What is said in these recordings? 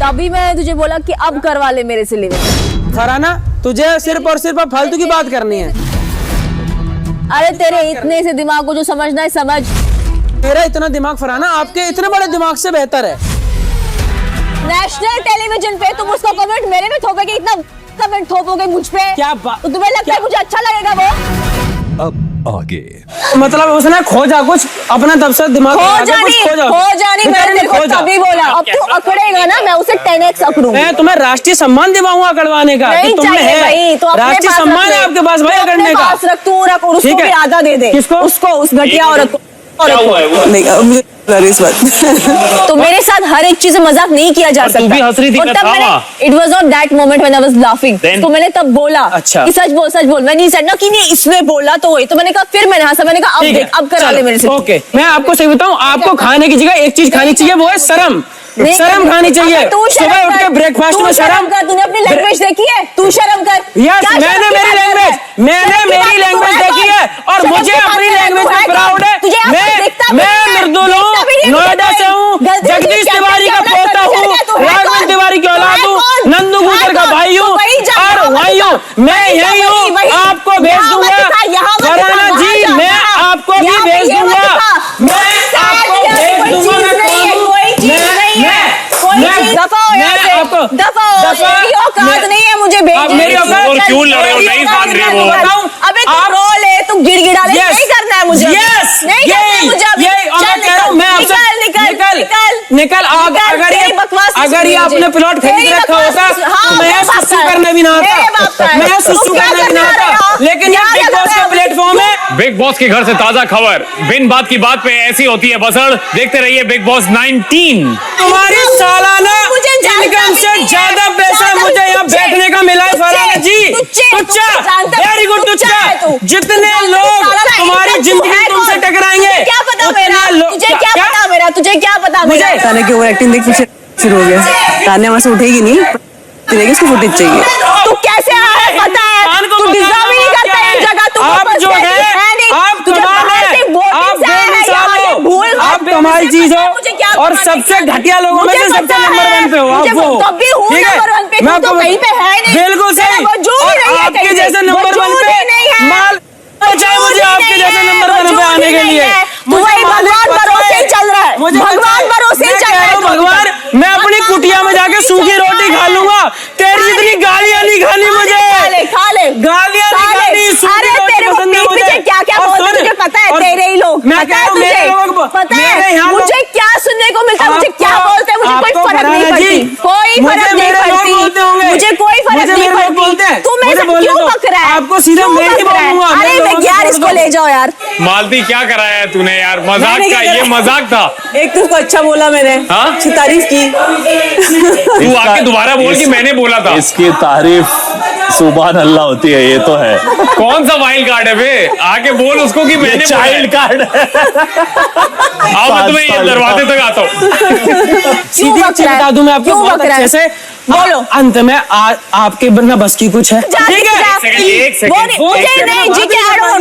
तभी मैंने तुझे बोला कि अब करवा ले मेरे से लिविंग। फरहाना तुझे सिर्फ और सिर्फ फालतू की बात करनी है। अरे तेरे इतने से दिमाग को जो समझना है समझ। मेरा इतना दिमाग फरहाना आपके इतने बड़े दिमाग से बेहतर है। नेशनल टेलीविजन पे तुम उसको कमेंट मेरे में थोपोगे, इतना कमेंट थोपोगे मुझ पे, क्या तो तुम्हें लगता है मुझे अच्छा लगेगा वो? अब आगे मतलब उसने खोजा कुछ अपना तब से दिमाग खो जानी मैंने तेरे को तभी बोला। अब तू अकड़ेगा ना, मैं उसे 10x अकड़ूंगी। मैं तुम्हें राष्ट्रीय सम्मान दिलाऊंगा अकड़वाने का। नहीं चाहिए भाई, तो राष्ट्रीय सम्मान है आपके पास भाई अकड़ने का। रख तू रख और उसको भी आधा दे दे। किसको? उसको, उस घटिया औरत को। नहीं तो मेरे साथ हर एक चीज मजाक नहीं किया जा सकता। तू भी हंस रही थी, मैं था। It was not that moment when I was laughing. तो मैंने तब बोला अच्छा। कि सच बोल। मैं नहीं सर ना कि नहीं इसने बोला तो वही तो मैंने कहा, फिर मैंने हंसा, मैंने कहा अब देख अब करा ले मेरे से। ओके मैं आपको सही बताऊं, आपको खाने की जगह एक चीज खानी चाहिए, वो है शर्म। शर्म खानी चाहिए। सुबह उठ के ब्रेकफास्ट में शर्म कर। तूने अपनी लैंग्वेज देखी है? तू शर्म कर। यस मैंने मेरी लैंग्वेज देखी है और मुझे अपनी लैंग्वेज पे प्राउड है। मैं मृदुल हूँ, नोएडा से हूँ, जगदीश तिवारी का पोता हूँ, राघवेंद्र तिवारी की औलाद हूँ, नंदू गुर्जर का भाई हूँ और वही हूँ। मैं यही हूँ, आपको भेज दूंगा फरहाना जी, मैं आपको भी भेज दूंगा। मैं आपको भेज दूंगा। दफा मेरी औकात नहीं है मुझे भेजने और क्यों लड़ रहे हो? नहीं मान रहे हो। अबे तू रोल है, तू गिड़गिड़ा ले, नहीं करना है मुझे। नहीं करना है मुझे। निकल। अगर ये आपने प्लॉट खरीद रखा होता तो मैं सुसु करने भी ना आता, लेकिन ये बिग बॉस का प्लेटफॉर्म है। बिग बॉस के घर से ताजा खबर, बिन बात की बात पे ऐसी होती है बसड़। देखते रहिए बिग बॉस 19। तुम्हारी सालाना इनकम से ज्यादा पैसा मुझे यहाँ बैठने का मिला है फरहाना जी। तुच्चा, वेरी गुड तुच्चा। जितने लोग तुम्हारी जिंदगी तुमसे टकराएंगे, क्या पता मेरा, तुझे क्या पता मेरा, तुझे क्या पता मेरा। तान्या की ओवर एक्टिंग देख पीछे शुरू हो गया। तान्या वहां से उठेगी नहीं, उसको फुटेज चाहिए। तू कैसे आया पता है, तू डिजर्व ही नहीं करता है जगह। तू आप जो है आप कमाल है, आप बेमिसाल हो, आप कमाल चीज हो और सबसे घटिया लोगों में से सबसे नंबर 1 पे हो आप वो। ठीक है मैं आपको कहीं पे है नहीं, बिल्कुल सही। और आपके जैसे नंबर 1 पे माल चाहे मुझे आपके जैसे नंबर 1 पे आने के लिए भगवान भरोसे ही चल रहा है, भगवान भरोसे ही चल रहा है। भगवान मैं अपनी कुटिया में जाके सूखी रोटी खा लूंगा, तेरी इतनी गालियां नहीं खानी मुझे। खा ले गालियां नहीं खानी। अरे तेरे को पीछे क्या बोलते हैं तुझे पता है? तेरे ही लोग पता है तुझे, पता है मुझे क्या सुनने को मिलता है, मुझे क्या बोलते हैं, मुझे कोई फर्क नहीं पड़ती, कोई फर्क नहीं पड़ती, मुझे कोई फर्क नहीं पड़ती। तू मेरे से क्यों बक रहा है? आपको सीधा मैं ही बोलूंगा। अरे यार इसको ले जाओ यार। मालती क्या कराया है तूने यार? मजाक का ये मजाक था। एक तो उसको अच्छा बोला मैंने, अच्छी तारीफ की। तू आके दोबारा बोल कि मैंने बोला था। इसकी तारीफ सुभान अल्लाह होती है, ये तो है। कौन सा वाइल्ड कार्ड है बे? आके बोल उसको कि मैंने चाइल्ड कार्ड। आओ मैं तुम्हें ये दरवाजे तक आता हूँ। सीधी बता दूं मैं आपको बहुत अच्छे से। बोलो अंत में आपके बिना बस की कुछ है। ठीक है एक सेकंड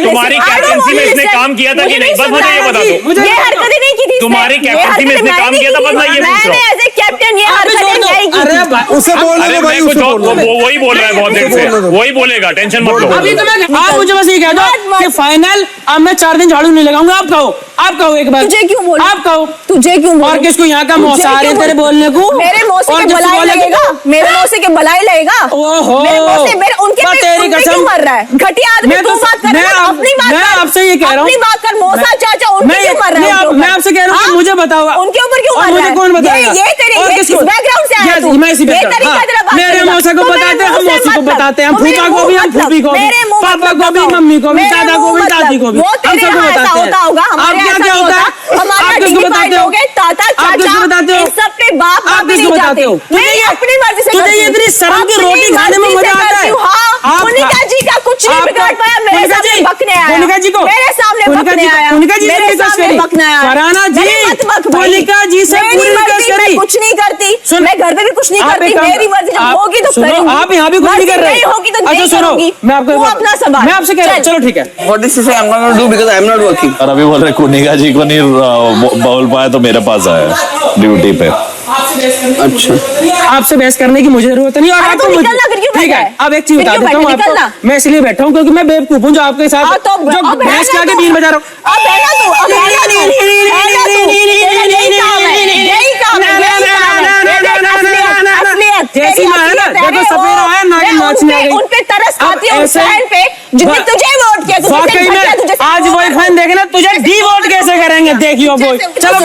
तुम्हारी कैप्टनसी में इसने काम किया था कि नहीं? बस मुझे ये बता दो। ये हरकतें नहीं की थी तुम्हारी कैप्टनसी में इसने काम किया था? बस मैं ये पूछ रहा हूँ। एज ए कैप्टन ये हरकतें नहीं की। अरे उसे बोलने अरे दो भाई, मैं उसे कुछ बोलने दो। वही बोल रहा है बहुत देर से, वही बोलेगा, टेंशन मत लो। अभी तो मैं आप मुझे बस ये कह दो कि फाइनल अब मैं 4 दिन झाड़ू नहीं लगाऊंगा। आप कहो एक बार। तुझे क्यों बोलूं? आप कहो। तुझे क्यों बोलूं? और किसको यहाँ का मौसा आ रहा है तेरे बोलने को? मेरे मुंह से के भलाई लगेगा, मेरे मुंह से के भलाई लगेगा। ओहो मेरे मुंह से मेरे उनके पे क्यों मर रहा है? घटिया आदमी तू बात कर रहा है, अपनी बात कर। मैं आपसे ये कह रहा हूँ, अपनी बात कर। मौसा चाचा उनके क्यों मर रहा है? मैं आपसे कह रहा हूँ मुझे बताओ उनके ऊपर क्यों मर रहा है? मुझे कौन बताएगा? ये तेरे इस बैकग्राउंड से आया तू। ये तरीका तेरा बात। मेरे मौसा को बताते हैं, हम मौसी को बताते हैं, हम फूफा को भी, हम फूफी को भी, पापा को भी, मम्मी को भी, दादा को भी, दादी को भी, हम सबको बताते हैं। आप क्या होता है? आप किसको बताते हो? आप किसको बताते हो? सबके बाप आप किसको बताते हो? अपनी मर्जी से तुझे ये इतनी शर्म की रोटी खाने में मजा आता है? मोनिका जी का कुछ नहीं बिगाड़ पाया, मेरे सामने बकने आया। मोनिका जी को मेरे सामने बकने आया, मोनिका जी मेरे सामने बकने आया। फरहाना जी मोनिका जी से पूरी रिक्वेस्ट करी। कुछ नहीं करती, मैं घर पे भी कुछ नहीं करती, मेरी मर्जी। होगी तो करूंगी। आप यहाँ भी कुछ नहीं कर रहे। नहीं होगी तो नहीं सुनो, करूंगी। मैं आपको तू अपना संभाल। मैं आपसे कह रहा हूँ, चलो ठीक है। What is he saying? I'm not going to do because I'm not working. और अभी बोल रहे कुनिका जी को नहीं बोल पाया तो मेरे पास आया ड्यूटी पे। अच्छा, आपसे बहस करने की मुझे जरूरत नहीं। और अरे आपको तो मुझे निकलना, फिर क्यों ठीक बैठा है, है? अब एक चीज फिर बता क्यों देता हूँ बैठा? आपको। निकलना। मैं इसलिए बैठा हूँ क्योंकि मैं बेवकूफ हूँ जो आपके साथ हाँ, तो जो अब बहस रहना के तू। बीन बजा रहा हूँ। अब रहना तू, अब रहना तू। रहना तू। तेरा यही काम है, यही काम है, यही काम है। असलियत, जैसी मैं है ना, देखो सपेरा है ना कि नाचने आ गई। उन पे तरस खाती हूँ, उस बहन पे जिसने तुझे वोट किया, तुझे वाकई में आज बॉयफ्रेंड देखे ना तुझे डी वोट कैसे करेंगे, देखियो बोल। चलो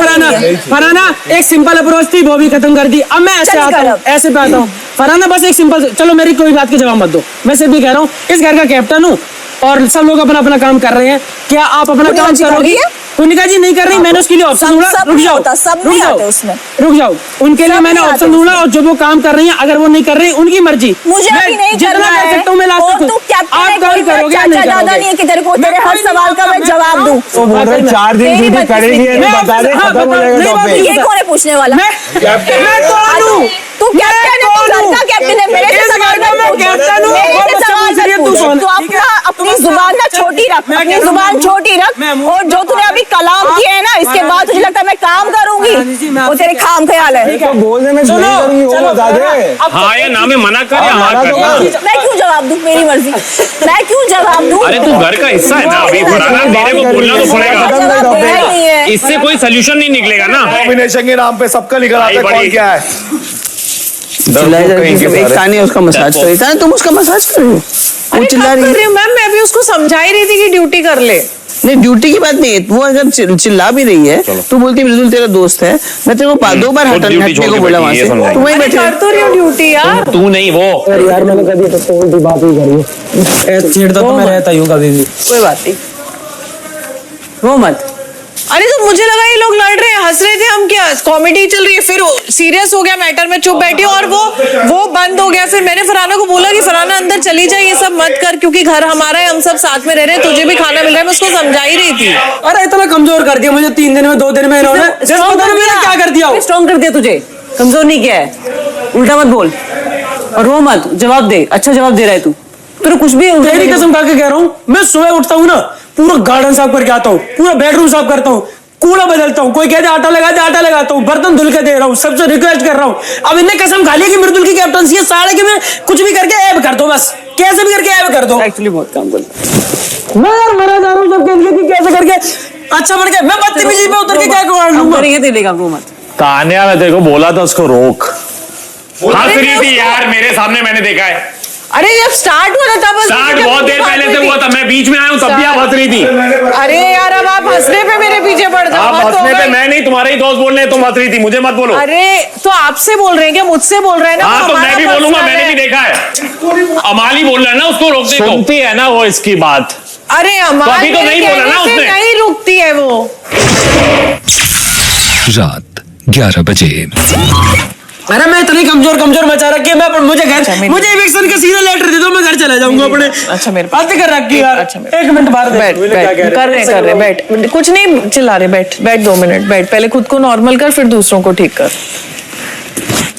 फरहाना एक सिंपल अप्रोच थी, वो भी खत्म कर दी। अब मैं ऐसे आता हूँ, ऐसे पे आता हूँ। फरहाना बस एक सिंपल, चलो मेरी कोई बात की जवाब मत दो, मैं सिर्फ भी कह रहा हूँ इस घर का कैप्टन हूँ और सब लोग अपना अपना काम कर रहे हैं। क्या आप अपना काम करोगी? कुनिका जी नहीं कर रही, मैंने उसके लिए ऑप्शन ढूंढा। रुक जाओ, रुक जाओ, उनके लिए मैंने ऑप्शन ढूंढा और जो वो काम कर रही है, अगर वो नहीं कर रही उनकी मर्जी। मुझे अभी नहीं जितना कर सकता हूँ मैं लास्ट तक, आप काम करोगे या नहीं दादा नहीं है कि तेरे को तेरे हर सवाल का मैं जवाब दूं। वो बोल रहे 4 दिन ड्यूटी करेगी, बता दे खत्म हो जाएगा जॉब पे। ये कौन है पूछने वाला? मैं कौन हूँ? तू कैप्टन है, तू घर का कैप्टन है। मेरे से सवाल मत पूछ, कैप्टन हूँ, मेरे से सवाल मत पूछ। तू अपनी जुबान ना छोटी रख, अपनी जुबान छोटी रख। और जो तूने अभी कलाम किए है ना, इसके बाद तुझे लगता है मैं काम करूंगी, वो तेरे खाम ख्याल है। तो बोलने में नहीं करूंगी, वो बता दे। हाँ या ना में मना कर या हाँ करना। मैं क्यों जवाब दूं? मेरी मर्जी, मैं क्यों जवाब दूं? अरे तू घर का हिस्सा है ना अभी, फरहाना मेरे को बोलना तो पड़ेगा। जवाब देना ही नहीं है। इससे कोई सोल्यूशन नहीं निकलेगा ना। नॉमिनेशन के नाम पे सबका निकल आता है कौन क्या है। एक तानी उसका मसाज कर रही थी, तुम उसका मसाज कर रही हो, वो चिल्ला रही है। मैम मैं भी उसको समझा ही रही थी कि ड्यूटी कर ले। नहीं, ड्यूटी की बात नहीं है, वो अगर चिल्ला भी रही है तो बोलती मृदुल तेरा दोस्त है, मैं तेरे को 2 बार हटने को बोला वहां से, तू वहीं बैठे कर तो रही हो ड्यूटी यार। तू नहीं वो यार मैंने कभी तो उल्टी बात ही करी है, छेड़ता तो मैं रहता ही हूँ कभी भी। कोई बात नहीं, वो मत। अरे तो मुझे लगा ये लोग लड़ रहे हैं, हंस रहे थे हम, क्या कॉमेडी चल रही है, फिर सीरियस हो गया मैटर, में चुप बैठी और वो बंद हो गया। फिर मैंने फरहाना को बोला कि फरहाना अंदर चली जाए, ये सब मत कर, क्योंकि घर हमारा है, हम सब साथ में रह रहे हैं, तुझे भी खाना मिल रहा है। मैं उसको समझा ही रही थी। अरे इतना कमजोर कर दिया मुझे 3 दिन में, 2 दिन में इन्होंने। क्या कर दिया? स्ट्रॉन्ग कर दिया तुझे, कमजोर नहीं किया है। उल्टा मत बोल और रो मत, जवाब दे, अच्छा जवाब दे रहा है तू। तेरे कुछ भी तेरी कसम खा के कह रहा हूँ, मैं सुबह उठता हूँ ना, पूरा गार्डन साफ करके आता हूँ, पूरा बेडरूम साफ करता हूँ, कूड़ा बदलता हूँ, कोई कहते आटा लगा दे आटा लगाता हूँ, बर्तन धुल के दे रहा हूँ, सबसे रिक्वेस्ट कर रहा हूँ। अब इन्हें कसम खा ली कि मृदुल की कैप्टनसी है, सारे के मैं कुछ भी करके ऐब कर दो, बस कैसे भी करके ऐब कर दो। एक्चुअली बहुत काम करता मैं यार मरा जा रहा हूँ जब कैसे करके अच्छा बढ़ के मैं बदतमीजी पे उतर के क्या कर लूंगा। तेरे काम रो मत। तान्या मैं तेरे को बोला था उसको रोक। हंस रही थी यार मेरे सामने, मैंने देखा है। अरे जब स्टार्ट हुआ था तब स्टार्ट बहुत देर पहले से हुआ था, मैं बीच में आया हूँ तब भी आप हंस रही थी। अरे यार अब आप हंसने पे मेरे पीछे पड़ जाओ। आप हंसने पे मैं नहीं, तुम्हारे ही दोस्त बोल रहे हैं, तुम हंस रही थी, मुझे मत बोलो। अरे तो आपसे बोल रहे हैं क्या? मुझसे बोल रहे हैं ना। हाँ तो मैं भी बोलूंगा, मैंने भी देखा है। अमाली बोल रहा है ना, उसको रोक दे। सुनती है ना वो इसकी बात। अरे अमाल अभी तो नहीं बोला ना उसने। नहीं रुकती है वो। रात 11 बजे। अरे मैं इतनी कमजोर मचा रखी है, मैं मुझे इविक्शन का सीधा लेटर दे दो, मैं घर चला जाऊंगा अपने। अच्छा मेरे बात कर रखी यार। अच्छा एक मिनट बाहर बैठ कर रहे बैठ, कुछ नहीं चिल्ला रहे, बैठ 2 मिनट बैठ, पहले खुद को नॉर्मल कर, फिर दूसरों को ठीक कर।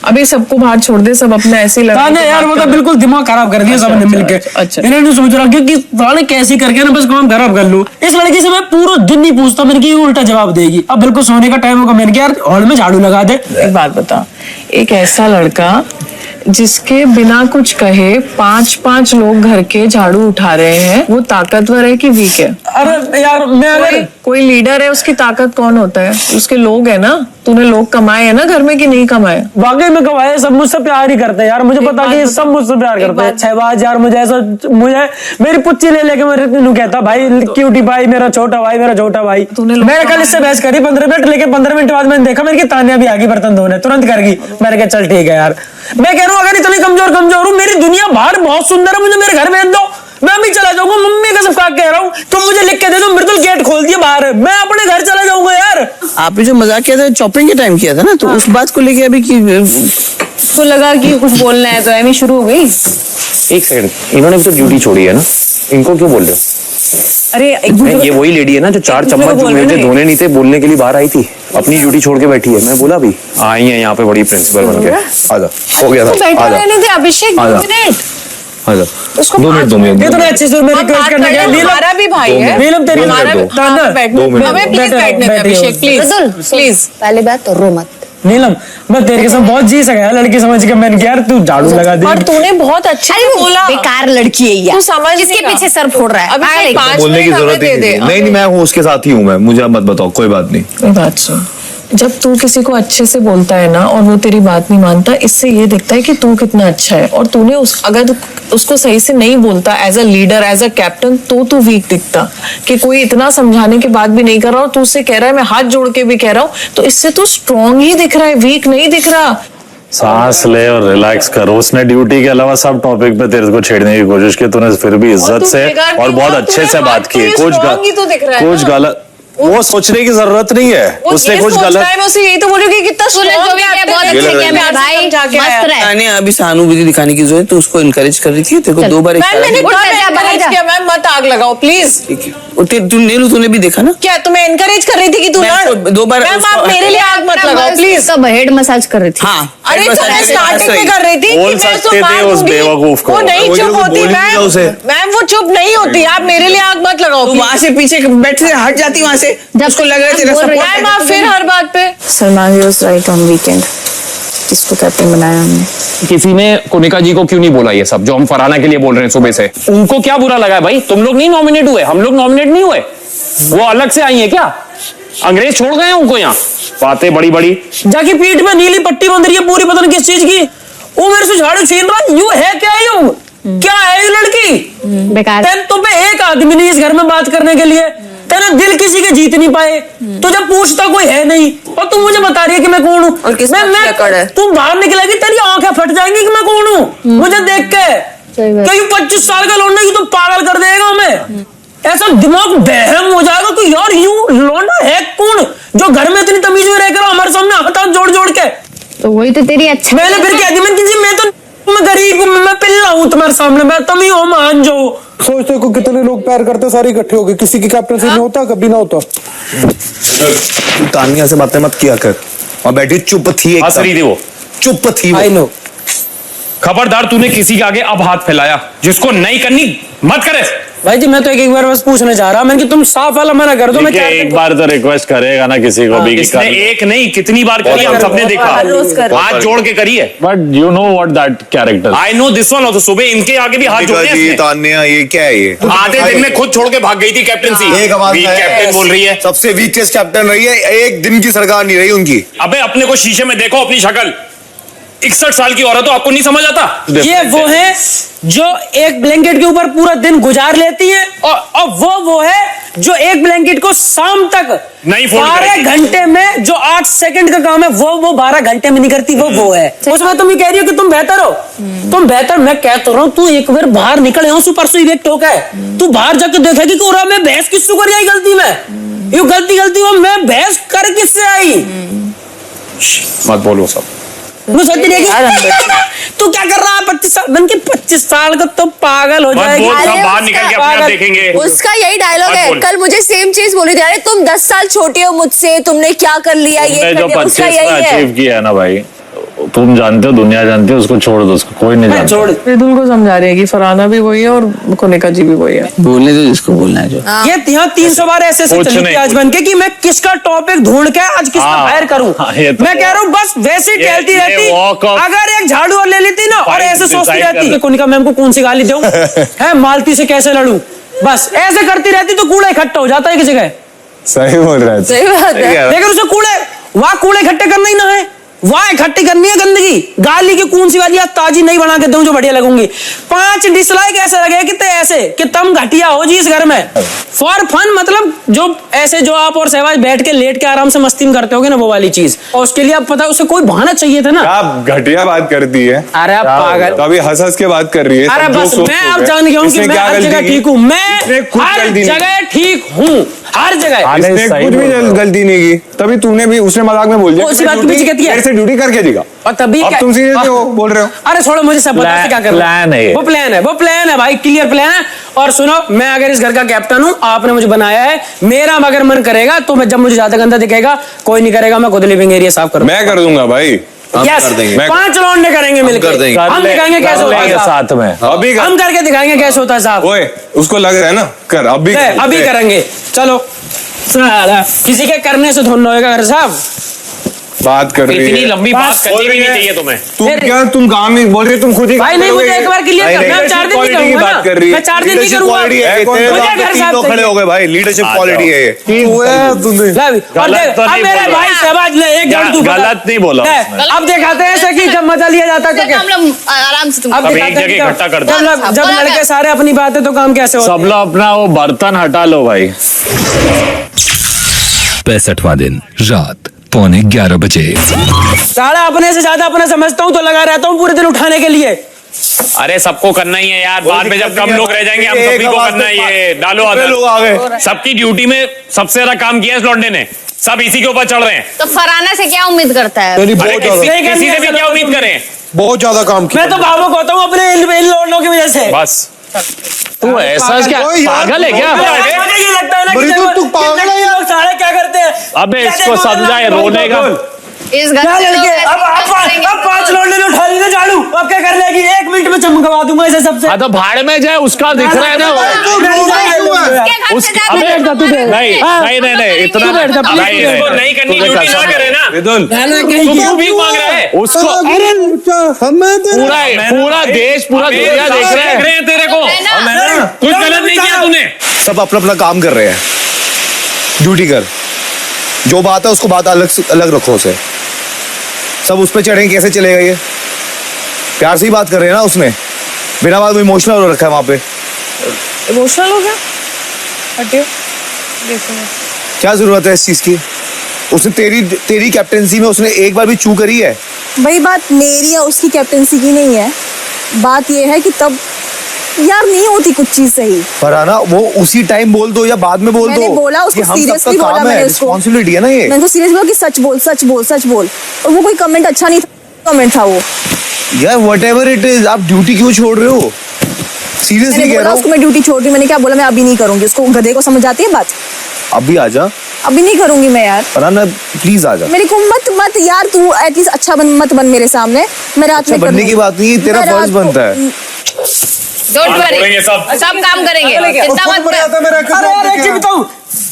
अभी सबको बाहर छोड़ दे, सब अपने ऐसे लगा यार, वो तो बिल्कुल दिमाग खराब कर दिया सबने मिलके। अच्छा इन्होंने सोच रखा कि साले कैसे करके ना बस काम खराब कर लूं। इस लड़की से मैं पूरा दिन नहीं पूछता, मैंने कि उल्टा जवाब देगी। अब बिल्कुल सोने का टाइम होगा, मैंने यार हॉल में झाड़ू लगा दे। एक बात बता, एक ऐसा लड़का जिसके बिना कुछ कहे 5 लोग घर के झाड़ू उठा रहे हैं, वो ताकतवर है कि वीक है? अरे यार मैं अगर कोई लीडर है, उसकी ताकत कौन होता है? उसके लोग है ना। तूने लोग कमाए हैं ना घर में कि नहीं कमाए? वाकई में कमाए, सब मुझसे प्यार ही करते हैं यार, मुझे पता कि सब मुझसे प्यार करते हैं। छहबाज यार, मुझे मेरी पुच्ची ले लेके मेरे कहता भाई क्यूटी भाई, मेरा छोटा भाई। मैंने कल इससे बहस करी 15 मिनट, लेके 15 मिनट बाद मैंने देखा मेरी तान्या भी आ गई बर्तन धोने, तुरंत कर गई। मैंने कहा चल ठीक है यार, मैं कह रहा हूँ अगर इतनी कमजोर हूँ, मेरी दुनिया बाहर बहुत सुंदर है, मुझे मेरे घर भेज दो, मैं भी चला जाऊंगा। मम्मी का सब कह रहा हूँ, तुम मुझे लिख के दे दो, मृदुल गेट खोल दिया बाहर है, मैं अपने घर चला जाऊंगा यार। आपने जो मजाक किया था चॉपिंग के टाइम किया था ना, तो उस बात को लेके अभी तो लगा कि कुछ बोलना है तो एमी शुरू हो गई। एक सेकंड, इन्होंने भी तो ड्यूटी छोड़ी है ना, इनको क्यों बोल रहे हो? अरे ये वही लेडी है ना जो 4 चम्मच जो मुझे धोने नहीं थे बोलने के लिए बाहर आई थी। अपनी ड्यूटी छोड़ के बैठी है। मैं बोला भी आई है यहाँ पे बड़ी प्रिंसिपल बन के। आजा, हो गया था। बैठा आजा, रहने दे अभिषेक, 2 आजा। मिनट। आजा, 2 मिनट। इतने अच्छे से मैं रिक्वेस्ट करने गया। हमारा भी भाई है। नीलम तेरी हमारा भी हमें प्लीज बैठने दे अभिषेक, प्लीज प्लीज। पहली बात तो रो मत। नीलम मैं तेरे के साथ बहुत जी सका लड़की समझ के मैंने कहा यार तू झाड़ू लगा दे। और तूने बहुत अच्छे से बोला। बेकार लड़की है यार। तू समझ किसके पीछे सर फोड़ रहा है? अभिषेक 5 बोलने की मिनट जरूरत हमें ही दे दे। नहीं, मैं हूँ उसके साथ ही हूँ मैं, मुझे मत बताओ, कोई बात नहीं। कोई बात सुन, जब तू किसी को अच्छे से बोलता है ना और वो तेरी बात नहीं मानता, इससे ये दिखता है कि तू कितना अच्छा है। और तूने अगर उसको सही से नहीं बोलता as a leader, as a captain, तो तू वीक दिखता कि कोई इतना समझाने के बाद भी नहीं कर रहा और तू उससे कह रहा है मैं हाथ जोड़ के भी कह रहा हूँ, तो इससे तू स्ट्रॉन्ग ही दिख रहा है, वीक नहीं दिख रहा। सांस ले और रिलैक्स करो। उसने ड्यूटी के अलावा सब टॉपिक पे तेरे को छेड़ने की कोशिश की, तूने फिर भी इज्जत से और बहुत अच्छे से बात की। कुछ गलत वो सोचने की जरूरत नहीं है, उसने कुछ गलत। मैं उसे यही तो बोल रही हूँ कि कितना strong है, बहुत अच्छे किया मेरे भाई, मस्त रहे। मैंने अभी सहानुभूति दिखाने की जरूरत, तो उसको इनकरेज कर रही थी। तेरे को 2 बार मैंने मैम मत आग लगाओ प्लीज। नीलू तूने भी देखा ना, क्या तुम्हें एनकरेज कर रही थी कि तू लड़? 2 बार मैम आप मेरे लिए आग मत लगाओ प्लीज। सब हेड मसाज कर रही थी। हाँ, अरे तो मैं स्टार्टिंग में कर रही थी बोल कि मैं सकते उसको थे मार उस दूंगी। बेवकूफ को। वो नहीं वो चुप जो होती बोली थी ना उसे। मैम वो चुप नहीं होती। आप मेरे लिए आग मत लगाओ तू please। वहां से पीछे बैठ से हट जाती वहां से, उसको लग रहा है तेरा support मैम आप फिर हर बात पे। Salman was right on weekend, जिसको कैप्टन बनाया हमने। किसी ने कोनिका जी को क्यों नहीं बोला ये सब जो हम फरहाना के लिए बोल रहे हैं सुबह से? उनको क्या बुरा लगा है भाई? तुम लोग नहीं नॉमिनेट हुए, हम लोग नॉमिनेट नहीं हुए, वो अलग से आई है क्या? अंग्रेज छोड़ गए हैं उनको यहाँ? बातें बड़ी बड़ी। जाके पीठ में नीली पट्टी बंध रही है पूरी, पता नहीं किस चीज की। वो मेरे से झाड़ू छीन रहा। यू है क्या? यू क्या है ये लड़की? बेकार। तुम पे एक आदमी नहीं इस घर में बात करने के लिए, तेरा दिल किसी के जीत नहीं पाए, तुझे पूछता कोई है नहीं, और तुम मुझे बता रही है कि मैं कौन हूँ। और किस बात की अकड़ है? तुम बाहर निकलेगी तेरी आंखें फट जाएंगी कि मैं कौन हूँ मुझे देख के। क्योंकि 25 साल का लौंडा की तुम पागल कर देगा हमें, ऐसा दिमाग बहम हो जाएगा कि यार यूं लौंडा है कौन जो घर में इतनी तमीज में रहकर हमारे सामने हाथ जोड़ जोड़ के। तो वही तो तेरी अच्छा। मैंने फिर कह दी, मैं तो मैं गरीब हूँ, मैं पिल्ला हूँ तुम्हारे सामने, मैं तुम ही हो मान जो। सोचते को कितने लोग प्यार करते, सारे इकट्ठे हो गए, किसी की कैप्टनसी नहीं होता, कभी ना होता। तानिया से बातें मत किया कर, और बैठी चुप थी, एक हंस रही थी वो, चुप थी वो। I know. खबरदार तूने किसी के आगे अब हाथ फैलाया, जिसको नहीं करनी मत करे। भाई जी मैं तो एक बार बस पूछने जा रहा, मैंने कि तुम साफ वाला मना कर दो। मैं क्या एक बार तो रिक्वेस्ट करेगा ना किसी को भी। इसने एक नहीं कितनी बार करी, हम सबने देखा, हाथ जोड़ के करी है। But you know what that character. I know this one also. सुबह इनके आगे भी हाथ जोड़े हैं। तानिया ये क्या है ये? आधे दिन में खुद छोड़ के भाग गई थी कैप्टनसी। एक आवाज वीक है, कैप्टन बोल रही है, सबसे वीकेस्ट कैप्टन रही है, एक दिन की सरकार नहीं रही उनकी। अबे अपने को शीशे में देखो अपनी शक्ल, 61 साल की औरत हो, आपको नहीं समझ आता? ये वो है जो एक ब्लैंकेट के ऊपर पूरा दिन गुजार लेती है, और वो है जो एक ब्लैंकेट को शाम तक नहीं फोल्ड 12 घंटे में, जो 8 सेकंड का काम है वो 12 घंटे में नहीं करती। वो है उसमें तुम ये कह रही हो कि तुम बेहतर हो। तुम बेहतर, मैं कहता रहा हूँ तू एक बार बाहर निकल, यहाँ परसों इवेक्ट हो गए, तू बाहर जाके देखेगी कि ओरा मैं बहस किससे कर आई गलती में, यू गलती हो, मैं बहस कर किससे आई। मत बोलो सब। तू क्या कर रहा है? 25 साल बन के 25 साल का तो पागल हो जाएगी। सब बाहर निकल के अपने आप देखेंगे। उसका यही डायलॉग है, कल मुझे सेम चीज बोली थी, अरे तुम 10 साल छोटे हो मुझसे, तुमने क्या कर लिया, ये जो 25 में अचीव किया है ना भाई, तुम जानते हो, दुनिया जानती है, उसको छोड़ दो, उसको कोई नहीं जानता। छोड़। रिदुल को समझा रही है कि फरहाना भी वही है और कोनिका जी भी वही है। बोलने दो जिसको बोलना है। जो ये यहाँ 300 बार ऐसे चली थी आज बन के कि मैं किसका टॉपिक ढूंढ के आज किसका बाहर करूं। मैं कह रहा हूँ बस वैसे ही टहलती रहती, अगर एक झाड़ू और ले लेती ना और ऐसे सोचती रहती कि कोनिका मैम को कौन सी गाली दूं, है मालती से कैसे लड़ूं, बस ऐसे करती रहती तो कूड़ा इकट्ठा हो जाता है किसी जगह। सही बोल रहा है, सही बात है। लेकिन उसे वहाँ कूड़े इकट्ठे करना ही ना है, वहाँ इकट्ठी करनी है गंदगी। गाली की कौन सी वाली ताजी नहीं बना के दूं जो बढ़िया लगूंगी। 5 डिसलाइक ऐसे लगे कि ऐसे कि तुम घटिया हो जी इस घर में फॉर फन, मतलब जो ऐसे जो आप और सहवाज बैठ के लेट के आराम से मस्ती में करते होगे ना वो वाली चीज, और उसके लिए अब पता उसे कोई बहाना चाहिए था ना। आप घटिया बात करती है। अरे आप पागल, तो अभी हंस के बात कर रही है। अरे बस मैं अब जान गया हूँ कि मैं हर जगह ठीक हूँ, मैं हर जगह ठीक हूँ, हर जगह। इसने कुछ भी गलती नहीं की, तभी तूने भी उसने मजाक में बोल दिया उसी बात की पीछे कहती है मेरे से ड्यूटी करके दिखा। और तभी अब तुम सीरियस हो बोल रहे हो। अरे छोड़ो, मुझे सब पता है क्या करना प्लान है ये। वो प्लान है भाई, क्लियर प्लान है। और सुनो, मैं अगर इस घर का कैप्टन हूँ, आपने मुझे बनाया है, मेरा अगर मन करेगा तो मैं, जब मुझे ज्यादा गंदा दिखेगा, कोई नहीं करेगा, मैं खुद लिविंग एरिया साफ करूँ। मैं कर दूंगा भाई। यस, 5 लौंडे करेंगे मिलकर, हम दिखाएंगे कैसे होता है साथ में। अभी हम करके दिखाएंगे कैसे होता है साहब। ओए, उसको लग रहा है ना, कर अभी करेंगे। चलो, किसी के करने से धुन होएगा घर साहब। बात कर रही है। इतनी लंबी बात करनी भी नहीं चाहिए तुम्हें। तुम काम नहीं बोल रही, तुम खुद ही भाई नहीं, मुझे एक बार क्लियर कर, मैं 4 दिन नहीं करूंगा ना, मैं 4 दिन नहीं करूंगा। मुझे घर साहब खड़े हो गए भाई, लीडरशिप क्वालिटी है ये। अब मेरे भाई शहबाज ले, एक जन तू गलत नहीं बोला उसने। अब दिखाते हैं ऐसे कि जब मजा लिया जाता है तो क्या, आराम से तुम अब एक जगह इकट्ठा कर दो। जब लड़के सारे अपनी बात है तो काम कैसे होता है। सब लोग अपना वो बर्तन हटा लो भाई। 65वां दिन रात 11:15 बजे। साला अपने से ज्यादा अपना समझता हूँ तो लगा रहता हूँ पूरे दिन उठाने के लिए। अरे सबको करना ही है यार, बाद में जब कम लोग रह जाएंगे हम सभी को करना ही है। डालो आगे, सबकी ड्यूटी में सबसे ज्यादा काम किया है इस लौंडे ने, सब इसी के ऊपर चढ़ रहे हैं। तो फराना से क्या उम्मीद करता है? किसी से भी क्या उम्मीद करें? बहुत ज्यादा काम किया। मैं तो भावुक होता हूँ अपने इन लौंडों की वजह से। बस तू ऐसा क्या पागल है क्या? ये लगता है ना कि तू पागल है यार, सारे क्या करते हैं। अबे इसको समझाए, रोने का। इस घर क्या से लोग लड़के, ऐसे अब करेंगे। 5 लौंडे ने उठा ली ना झाड़ू, अब क्या कर लेगी? 1 मिनट में चमकवा दूंगा इसे सबसे। हाँ तो भाड़ में जाए, उसका दिख रहा है ना वो। उसके घर से अबे जाकर नहीं इतना भाई इसको नहीं करनी ड्यूटी ना करे ना। तू क्यों भीख मांग रहा है? उसको पूरा देश, पूरा दुनिया देख रहे हैं तेरे को। कुछ गलत नहीं किया तूने। सब अपना अपना काम कर रहे हैं, ड्यूटी कर, जो बात है उसको बात अलग रखो उसे। सब उस पर चढ़ेंगे, कैसे चलेगा ये? प्यार से ही बात कर रहे हैं ना, उसने बिना बात इमोशनल हो रखा है वहां पे। इमोशनल हो गया? हटियो, देखो क्या जरूरत है इस चीज की? उसने तेरी कैप्टेंसी में उसने एक बार भी चू करी है? भाई बात मेरी या उसकी कैप्टेंसी की नहीं है, बात ये है कि तब यार नहीं होती कुछ चीज सही। फरहाना, वो उसी टाइम बोल दो या बाद में बोल दो। मैंने बोला उसको, सीरियसली बोला मैंने उसको, रिस्पांसिबिलिटी है ना ये। मैंने तो सीरियस बोला कि सच बोल सच बोल सच बोल, और वो कोई कमेंट अच्छा नहीं था, कमेंट था वो। यार व्हाटएवर इट इज, आप ड्यूटी क्यों छोड़ रहे हो? सीरियसली कह रहा हूं। उसको मैं ड्यूटी छोड़ रही, मैंने क्या बोला, मैं अभी नहीं करूंगी। उसको गधे को समझ आती है बात? अभी आजा। अभी नहीं करूंगी मैं यार। फरहाना प्लीज आजा। मेरे को मत यार, तू एटलीस्ट अच्छा मत बन मेरे सामने। मैं रात में बनने की बात नहीं, तेरा फर्ज बनता है। डोंट वरी, सब काम करेंगे, चिंता मत कर। अरे यार एक चीज बताऊं,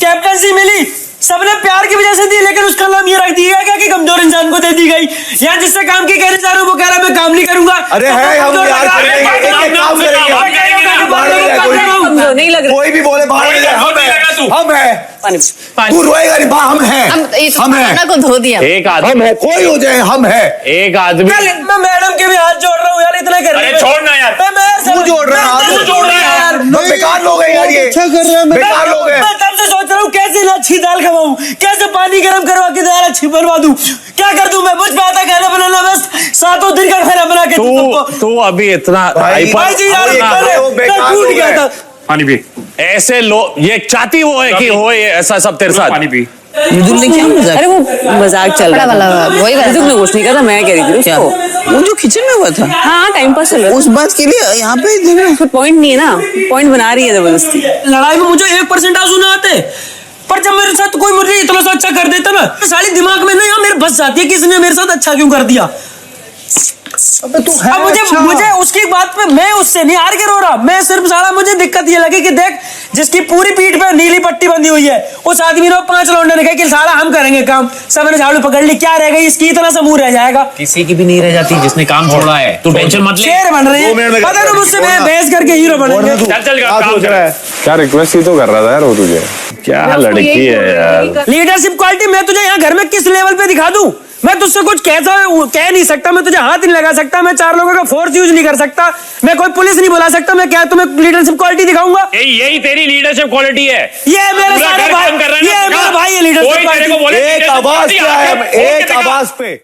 कैप्टनसी मिली सबने प्यार की वजह से दी, लेकिन उसका नाम ये रख दिया क्या कि कमजोर इंसान को दे दी गई। यार जिससे काम की कहने जा रहा हूं वो कह रहा मैं काम नहीं करूंगा। अरे है, हम यार नहीं लग रहा। कोई भी बोले बाहर नहीं जाए, हम है। तू रोएगा नहीं, हम है, हम है। को धो दिया। एक आदमी, हम है, कोई हो जाए हम है। एक आदमी। मैं मैडम के भी हाथ जोड़ रहा हूँ यार, इतना कर रही है। छोड़ना यार, तू जोड़ रहा है, तू जोड़ रहा है यार। बेकार लोग हैं यार, ये अच्छा कर रहे हैं। बेकार लोग हैं। मैं तब से सोच रहा हूँ कैसे ना अच्छी दाल खवाऊं, कैसे पानी गर्म करवा के दाल अच्छी बनवा दूं, क्या कर दूं मैं? मुझ पे आता खाना बनाना, बस 7 दिन का खाना बना के तू अभी इतना भाई जी यार, मैं टूट गया था। पानी पी। ऐसे लोग, ये चाहती वो है कि हो ये ऐसा सब तेरे साथ। पानी पी। मृदुल ने क्या मजाक? अरे वो मजाक चल रहा था, वही मृदुल ने कुछ नहीं कहा था, मैं कह रही थी उसको। वो जो किचन में हुआ था, हाँ टाइम पास चल रहा उस बात के लिए यहाँ पे है, पॉइंट नहीं है ना, पॉइंट बना रही है जबरदस्ती। लड़ाई में मुझे 1% आंसू ना आते, पर जब मेरे साथ कोई मुझे इतना सा अच्छा कर देता ना, सारी दिमाग में ना यार मेरे बस जाती है कि इसने मेरे साथ अच्छा क्यों कर दिया। अबे तू है अब मुझे उसकी बात पे मैं उससे नहीं हार के रो रहा, मैं सिर्फ सारा मुझे दिक्कत ये लगी कि देख जिसकी पूरी पीठ पे नीली पट्टी बंधी हुई है, उस आदमी ने 5 लौंडे ने कहा कि साला हम करेंगे काम, सबने झाड़ू पकड़ ली, क्या रह गई इसकी? इतना सा मुंह रह जाएगा। किसी की भी नहीं रह जाती जिसने काम छोड़ा है। तू टेंशन मत ले, शेर बन रही है, पता ना मुझसे मैं बहस करके हीरो बनेंगे। चल काम कर। क्या रिक्वेस्ट ही तो कर रहा था यार वो तुझे। क्या लड़की है यार। लीडरशिप क्वालिटी मैं तुझे यहाँ घर में किस लेवल पे दिखा दूं? मैं तुझसे कुछ कह नहीं सकता, मैं तुझे हाथ नहीं लगा सकता, मैं 4 लोगों का फोर्स यूज नहीं कर सकता, मैं कोई पुलिस नहीं बुला सकता, मैं क्या तुम्हें लीडरशिप क्वालिटी दिखाऊंगा? यही तेरी लीडरशिप क्वालिटी है। ये मेरे सारे भाई, ये मेरे भाई है लीडरशिप क्वालिटी। एक आवाज पे